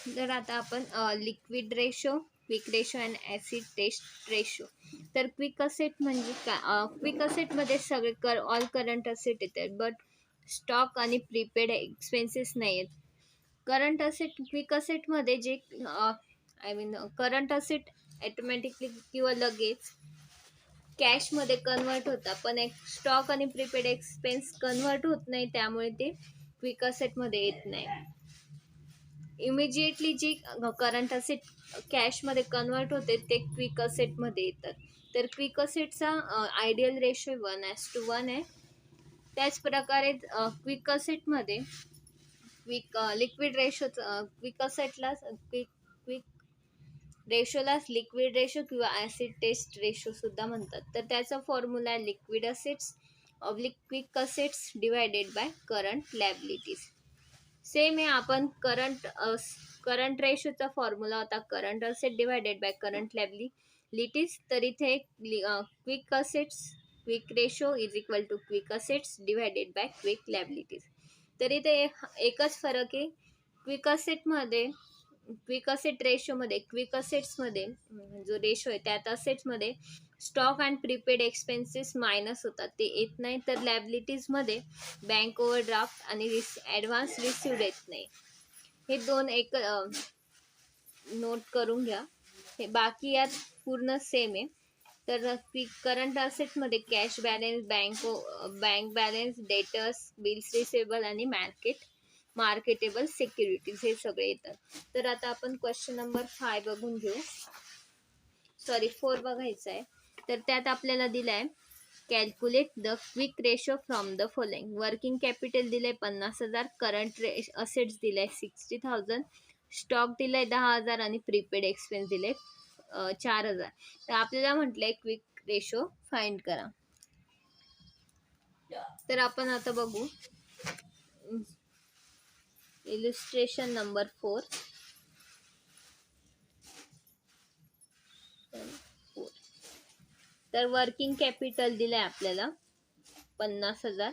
तर आता आपण liquid ratio, quick ratio and acid test ratio. तर क्विक असेट म्हणजे काय? क्विक असेटमध्ये सगळे ऑल करंट असेट येतात, बट स्टॉक आणि प्रीपेड एक्सपेन्सेस नाही आहेत. करंट असेट, क्विक असेटमध्ये जे I mean current asset automatically किंवा लगेच कॅशमध्ये कन्वर्ट होता, पण एक स्टॉक आणि प्रीपेड एक्सपेन्स कन्वर्ट होत नाही, त्यामुळे ते क्विक असेटमध्ये येत नाही. इमिजिएटली जी करंट असेट कॅशमध्ये कन्वर्ट होते ते क्विक असेटमध्ये येतात. तर क्विक असेटचा आयडियल रेशो 1:1 आहे. त्याच प्रकारे क्विक असेटमध्ये लिक्विड रेशो, क्विक असेटला क्विक रेशोलाच लिक्विड रेशो किंवा ॲसिड टेस्ट रेशो सुद्धा म्हणतात. तर त्याचा फॉर्म्युला आहे liquid assets oblique quick assets divided by current liabilities. Same आहे. आपण करंट रेशोचा फॉर्म्युला होता current asset divided by current liabilities. तर इथे quick assets quick ratio is equal to quick assets divided by quick liabilities. तर इथे एकच फरक आहे. क्विक असेट रेशोमध्ये, क्विक असेट्समध्ये जो रेशो आहे त्यात असेट्समध्ये stock and prepaid expenses minus होतात, ते येत नाही. तर लॅबिलिटीजमध्ये बँक ओव्हरड्राफ्ट आणि ॲडव्हान्स रिसिव्ड येत नाही. हे दोन एक नोट करून घ्या. हे बाकी यात पूर्ण सेम आहे. तर करंट असेटमध्ये cash balance, bank balance, debtors, bills receivable आणि मार्केटेबल सिक्युरिटीज हे सगळे येतात. तर आता आपण क्वेश्चन नंबर 5 बघून घेऊ. 4 बघायचं आहे. तर त्यात आपल्याला दिलं आहे calculate the quick ratio from the following. Working capital दिलंय 50,000, करंट असेट्स दिलंय 60,000, स्टॉक दिलाय 10,000 आणि प्रीपेड एक्सपेन्स दिले 4,000. तर आपल्याला म्हटलंय क्विक रेशो फाइंड करा. तर आपण आता बघू इलिस्ट्रेशन नंबर 4. तर वर्किंग कॅपिटल दिलंय आपल्याला 50,000.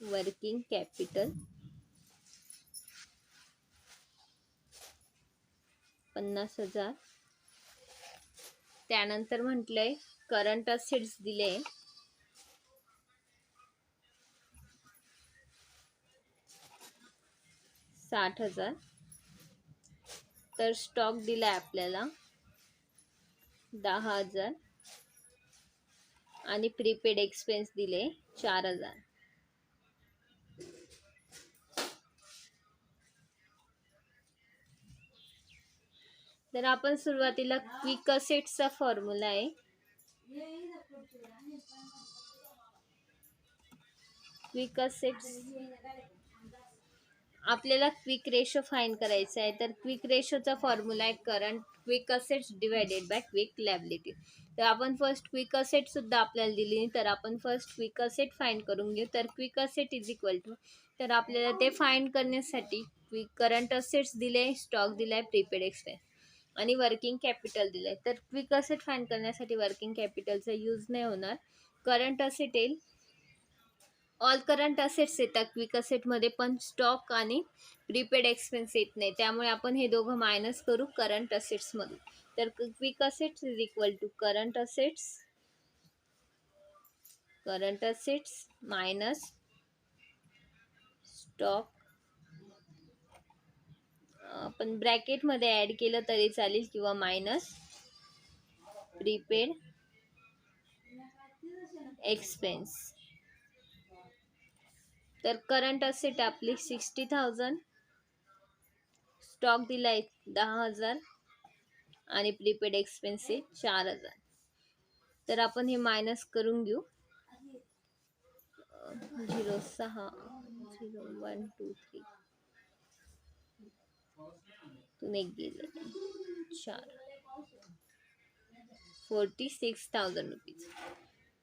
Working capital 50,000. त्यानंतर म्हटलंय करंट असेट्स दिले 60,000. तर स्टॉक दिलाय आपल्याला 10,000 आणि प्रीपेड एक्सपेन्स दिले 4,000. तर आपण सुरुवातीला क्विक असेट्सचा फॉर्म्युला आहे क्विक असेट्स. आपल्याला क्विक रेशो फाइंड करायचा आहे. तर क्विक रेशोचा फॉर्म्युला आहे quick assets divided by quick liability. तर आपण फर्स्ट क्विक असेट सुद्धा आपल्याला दिली, तर आपण फर्स्ट क्विक असेट फाइंड करून घेऊ. तर quick asset is equal to, तर आपल्याला ते फाइंड करण्यासाठी करंट असेट्स दिले, स्टॉक दिलाय, प्रीपेड एक्सपेन्स आणि वर्किंग कॅपिटल दिलंय. तर क्विक असेट फाइंड करण्यासाठी वर्किंग कॅपिटलचा यूज नाही होणार. करंट असेट येईल, ऑल करंट असेट्स येतात क्विक असेटमध्ये, पण स्टॉक आणि प्रीपेड एक्सपेन्स येत नाही, त्यामुळे आपण हे दोघं मायनस करू करंट असेट्समधून. तर quick assets is equal to current assets minus stock. आपण ब्रॅकेटमध्ये ॲड केलं तरी चालेल किंवा मायनस प्रीपेड एक्सपेन्स. तर करंट असेट आपली 60,000, स्टॉक दिलाय 10,000 आणि प्रीपेड एक्सपेन्स 4,000. तर आपण हे मायनस करून घेऊ. 0 6 0 1 2 3 तून एक गेलं 4 46,000 रुपीज.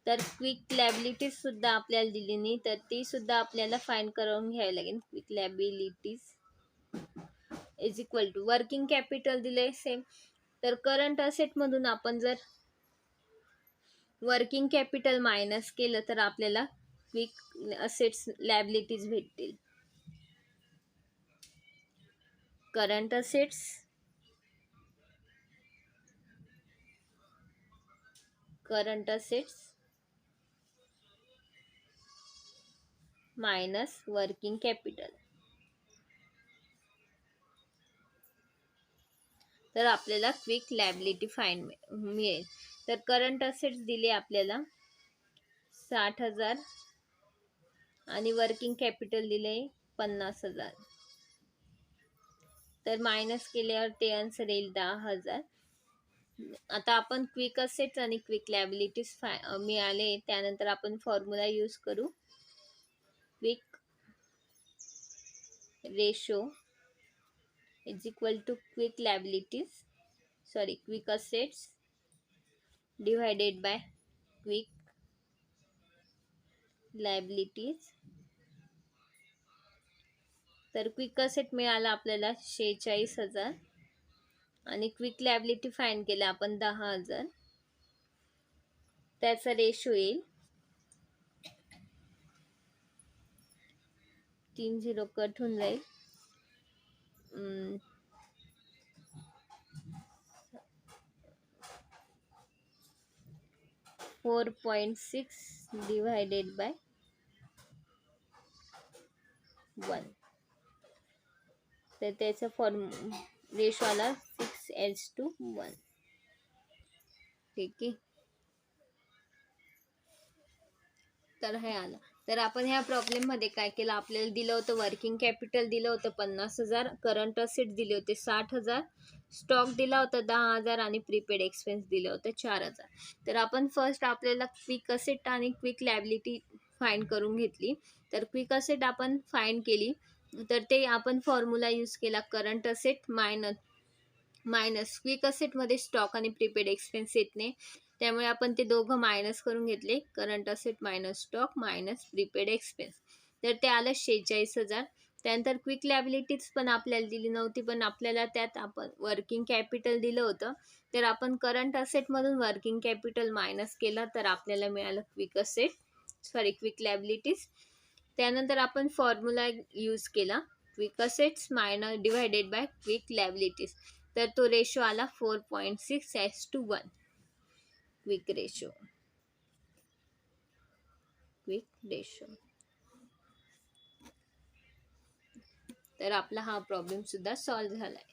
तर क्विक लॅबिलिटीज सुद्धा आपल्याला दिली नाही, तर ती सुद्धा आपल्याला फाइंड करून घ्यावी लागेल. Quick liabilities is equal to working capital दिले सेम. तर करंट असेटमधून आपण जर वर्किंग कॅपिटल मायनस केलं तर आपल्याला क्विक असेट्स लॅबिलिटीज भेटतील. Current assets minus working capital. तर आपल्याला क्विक लॅबिलिटी फाईन मिळेल. तर करंट असेट्स दिले आपल्याला 60,000 आणि वर्किंग कॅपिटल दिले 50,000. तर मायनस केल्यावर ते आन्सर येईल 10,000. आता आपण क्विक असेट्स आणि क्विक लॅबिलिटीज मिळाले, त्यानंतर आपण फॉर्म्युला यूज करू. Quick ratio is equal to quick assets divided by quick liabilities. तर क्विक असेट मिळाला आपल्याला 46,000 आणि क्विक लॅबिलिटी फाइंड केला आपण 10,000. त्याचा रेशो येईल 3 0 कट होऊन जाईल 4.6 डिवायडेड बाय 1. तर त्याचा रेशो आला 6:1. ठीक आहे. तर हे आलं. तर आपण ह्या प्रॉब्लेम मध्ये काय केलं, आपल्याला दिलं होतं वर्किंग कॅपिटल दिलं होतं 50,000, करंट असेट दिले होते 60,000, स्टॉक दिला होता 10,000 आणि प्रीपेड एक्सपेन्स दिले होते 4,000. तर आपण फर्स्ट आपल्याला क्विक असेट आणि क्विक लॅबिलिटी फाइंड करून घेतली. तर क्विक असेट आपण फाइंड केली, तर ते आपण फॉर्म्युला यूज केला करंट असेट मायनस क्विक असेटमध्ये स्टॉक आणि प्रीपेड एक्सपेन्स येत नाही, त्यामुळे आपण ते दोघं मायनस करून घेतले. Current asset minus stock minus prepaid expense. तर ते आलं 46,000. त्यानंतर क्विक लॅबिलिटीज पण आपल्याला दिली नव्हती, पण आपल्याला त्यात आपण वर्किंग कॅपिटल दिलं होतं. तर आपण करंट असेटमधून वर्किंग कॅपिटल मायनस केला, तर आपल्याला मिळालं क्विक लॅबिलिटीज. त्यानंतर आपण फॉर्म्युला यूज केला quick assets minus divided by quick liabilities. तर तो रेशो आला 4.6:1. Quick ratio. तर आपला हा प्रॉब्लेम सुद्धा सॉल्व्ह झालाय.